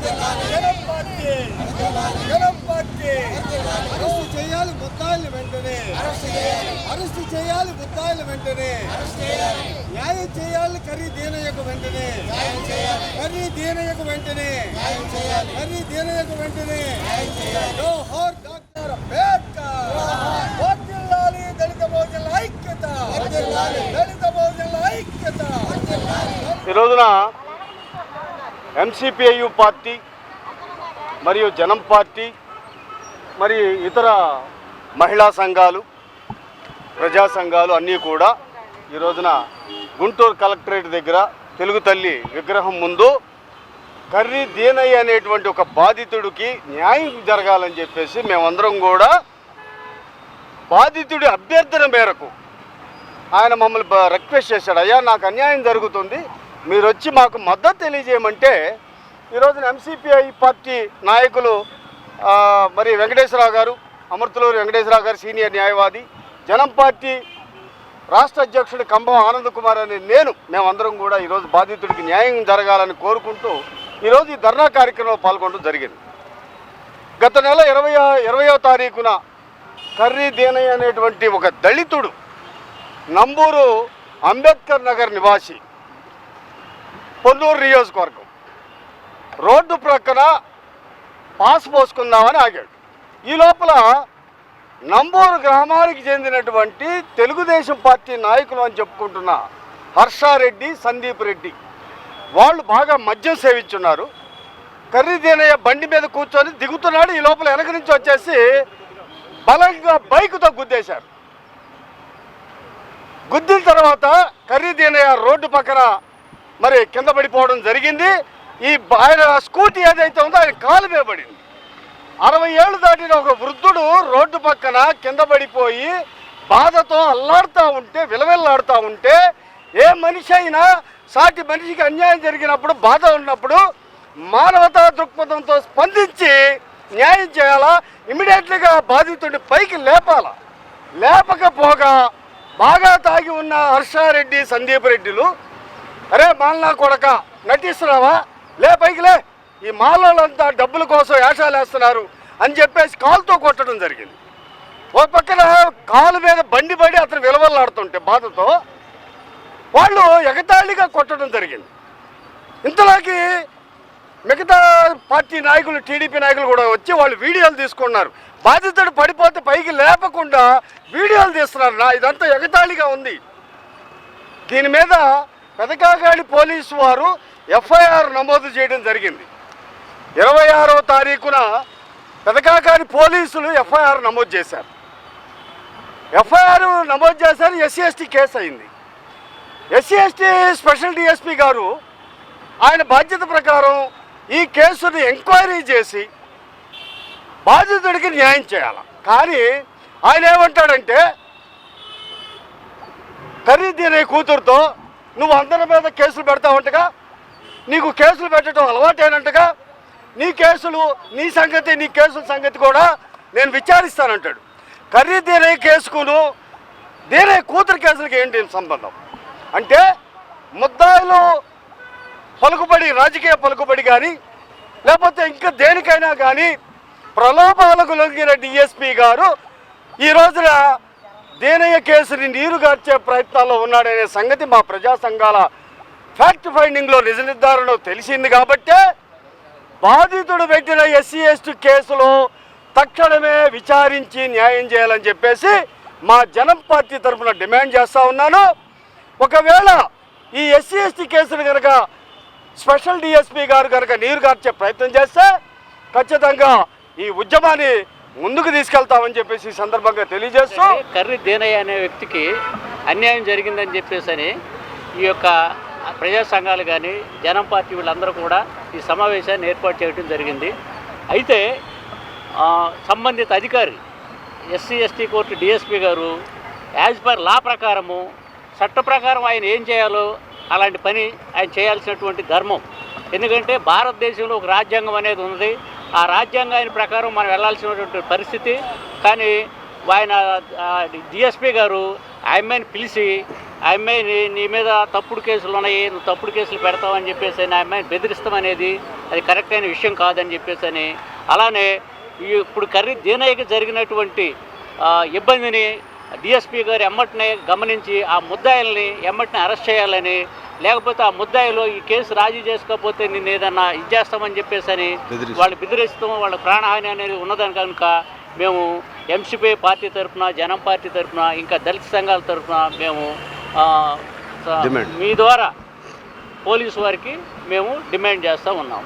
జనం పార్టీ జనం party arrest చేయాలి ముద్దాయిల్ని వెంటనే, అరెస్టు చేయాలి ముద్దాయిల్ని వెంటనే, న్యాయం చేయాలి కర్రీ దీనయ్యకు వెంటనే, కర్రీ దీనయ్యకు వెంటనే, కర్రీ దీనయ్యకు వెంటనే. జోహార్ డాక్టర్ అంబేద్కర్. వర్ధిల్లాలి దళిత బహుజనుల ఐక్యత, దళిత బహుజనుల ఐక్యత. ఈ రోజున ఎంసీపీఐయు పార్టీ మరియు జనం పార్టీ మరి ఇతర మహిళా సంఘాలు, ప్రజా సంఘాలు అన్నీ కూడా ఈ రోజున గుంటూరు కలెక్టరేట్ దగ్గర తెలుగు తల్లి విగ్రహం ముందు కర్రీ దీనయ్య అనేటువంటి ఒక బాధితుడికి న్యాయం జరగాలని చెప్పేసి మేమందరం కూడా బాధితుడి అభ్యర్థన మేరకు ఆయన మమ్మల్ని రిక్వెస్ట్ చేశాడు, అయ్యా నాకు అన్యాయం జరుగుతుంది, మీరు వచ్చి మాకు మద్దతు తెలియజేయమంటే ఈరోజున ఎంసీపీఐ పార్టీ నాయకులు మరి వెంకటేశ్వరరావు గారు, అమృతలూరు వెంకటేశ్వరరావు గారు సీనియర్ న్యాయవాది, జనం పార్టీ రాష్ట్ర అధ్యక్షుడు కంభం ఆనంద్ కుమార్ అనే మేమందరం కూడా ఈరోజు బాధితుడికి న్యాయం జరగాలని కోరుకుంటూ ఈరోజు ఈ ధర్నా కార్యక్రమంలో పాల్గొనడం జరిగింది. గత నెల 20వ తారీఖున కర్రీ దీనయ్య అనేటువంటి ఒక దళితుడు నంబూరు అంబేద్కర్ నగర్ నివాసి, పొన్నూరు నియోజకవర్గం, రోడ్డు ప్రక్కన పాస్ పోసుకుందామని ఆగాడు. ఈ లోపల నంబూరు గ్రామానికి చెందినటువంటి తెలుగుదేశం పార్టీ నాయకులు అని చెప్పుకుంటున్న హర్షారెడ్డి, సందీప్ రెడ్డి వాళ్ళు బాగా మద్యం సేవించున్నారు. కర్రీ దీనయ్య బండి మీద కూర్చొని దిగుతున్నాడు. ఈ లోపల వెనక నుంచి వచ్చేసి బలంగా బైకుతో గుద్దేశారు. గుద్దిన తర్వాత కర్రీ దీనయ్య రోడ్డు పక్కన మరి కింద పడిపోవడం జరిగింది. ఆయన స్కూటీ ఏదైతే ఉందో ఆయన కాలు మీద పడింది. 60 ఏళ్ళు దాటిన ఒక వృద్ధుడు రోడ్డు పక్కన కింద పడిపోయి బాధతో అల్లాడుతూ ఉంటే, విలవిల్లాడుతూ ఉంటే, ఏ మనిషి అయినా సాటి మనిషికి అన్యాయం జరిగినప్పుడు, బాధ ఉన్నప్పుడు మానవతా దృక్పథంతో స్పందించి న్యాయం చేయాలా, ఇమీడియట్లీగా బాధితుడిని పైకి లేపాలా. లేపకపోగా బాగా తాగి ఉన్న హర్షారెడ్డి, సందీప్ రెడ్డిలు, అరే మాల్నా కొడక నటిస్తున్నావా, లే పైకి లే, ఈ మాలోళ్ళంతా డబ్బుల కోసం వేషాలు వేస్తున్నారు అని చెప్పేసి కాలుతో కొట్టడం జరిగింది. ఒక పక్కన కాలు మీద బండి పడి అతను విలవల్లాడుతుంటే బాధతో వాళ్ళు ఎగతాళిగా కొట్టడం జరిగింది. ఇంతలోకి మిగతా పార్టీ నాయకులు, టీడీపీ నాయకులు కూడా వచ్చి వాళ్ళు వీడియోలు తీసుకున్నారు. బాధితుడు పడిపోతే పైకి లేపకుండా వీడియోలు తీస్తున్నారు. ఇదంతా ఎగతాళిగా ఉంది. దీని మీద పెదకాకాడి పోలీసు వారు ఎఫ్ఐఆర్ నమోదు చేయడం జరిగింది. 26వ తారీఖున పెదకాకాడి పోలీసులు ఎఫ్ఐఆర్ నమోదు చేశారు. ఎస్సీ ఎస్టీ కేసు అయింది. ఎస్సీ ఎస్టీ స్పెషల్ డిఎస్పీ గారు ఆయన బాధ్యత ప్రకారం ఈ కేసుని ఎంక్వైరీ చేసి బాధితుడికి న్యాయం చేయాలి. కానీ ఆయన ఏమంటాడంటే, కర్రీ దీనయ్య కూతురుతో నువ్వు అందరి మీద కేసులు పెడతావంటగా, నీకు కేసులు పెట్టడం అలవాటైనట్టుగా, నీ కేసులు, నీ సంగతి, నీ కేసుల సంగతి కూడా నేను విచారిస్తానంటాడు. కర్రీ దీనయ్య కేసుకును దీనయ్య కూతురు కేసులకి ఏంటి సంబంధం అంటే, ముద్దాయిలు పలుకుబడి, రాజకీయ పలుకుబడి కానీ లేకపోతే ఇంకా దేనికైనా కానీ ప్రలోభాలకు లొంగిన డిఎస్పీ గారు ఈ రోజున దీనయ్య కేసుని నీరుగార్చే ప్రయత్నాల్లో ఉన్నాడనే సంగతి మా ప్రజా సంఘాల ఫ్యాక్ట్ ఫైండింగ్లో, నిజ నిర్ధారణలో తెలిసింది. కాబట్టే బాధితుడు పెట్టిన ఎస్సీ ఎస్టీ కేసులో తక్షణమే విచారించి న్యాయం చేయాలని చెప్పేసి మా జనం పార్టీ తరఫున డిమాండ్ చేస్తూ ఉన్నాను. ఒకవేళ ఈ ఎస్సీ ఎస్టీ కేసులు కనుక స్పెషల్ డిఎస్పీ గారు కనుక నీరుగార్చే ప్రయత్నం చేస్తే ఖచ్చితంగా ఈ ఉద్యమాన్ని ముందుకు తీసుకెళ్తామని చెప్పేసి ఈ సందర్భంగా తెలియజేస్తూ, కర్రీ దీనయ్య అనే వ్యక్తికి అన్యాయం జరిగిందని చెప్పేసి ఈ యొక్క ప్రజా సంఘాలు కానీ జనం పార్టీ వీళ్ళందరూ కూడా ఈ సమావేశాన్ని ఏర్పాటు చేయడం జరిగింది. అయితే సంబంధిత అధికారి ఎస్సీ ఎస్టీ కోర్టు డిఎస్పీ గారు యాజ్ పర్ లా ప్రకారము, చట్ట ప్రకారం ఆయన ఏం చేయాలో అలాంటి పని ఆయన చేయాల్సినటువంటి ధర్మం. ఎందుకంటే భారతదేశంలో ఒక రాజ్యాంగం అనేది ఉంది. ఆ రాజ్యాంగాన్ని ప్రకారం మనం వెళ్ళాల్సినటువంటి పరిస్థితి. కానీ ఆయన డిఎస్పీ గారు ఆయమ్మని పిలిచి ఆ అమ్మాయి నీ మీద తప్పుడు కేసులు ఉన్నాయి, నువ్వు తప్పుడు కేసులు పెడతావని చెప్పేసి ఆ అమ్మాయిని బెదిరిస్తామనేది అది కరెక్ట్ అయిన విషయం కాదని చెప్పేసి అని, అలానే ఇప్పుడు కర్రీ దీనయ్యకి జరిగినటువంటి ఇబ్బందిని డిఎస్పీ గారు ఎమ్మటినే గమనించి ఆ ముద్దాయిల్ని ఎమ్మటినే అరెస్ట్ చేయాలని, లేకపోతే ఆ ముద్దాయిలు ఈ కేసు రాజీ చేసుకోకపోతే నిన్ను ఏదన్నా ఇచ్చేస్తామని చెప్పేసి అని వాళ్ళు బెదిరిస్తాం, వాళ్ళ ప్రాణహాని అనేది ఉన్నదని కనుక మేము ఎంసీపీ పార్టీ తరఫున, జనం పార్టీ తరఫున, ఇంకా దళిత సంఘాల తరఫున మేము మీ ద్వారా పోలీసు వారికి మేము డిమాండ్ చేస్తూ ఉన్నాం.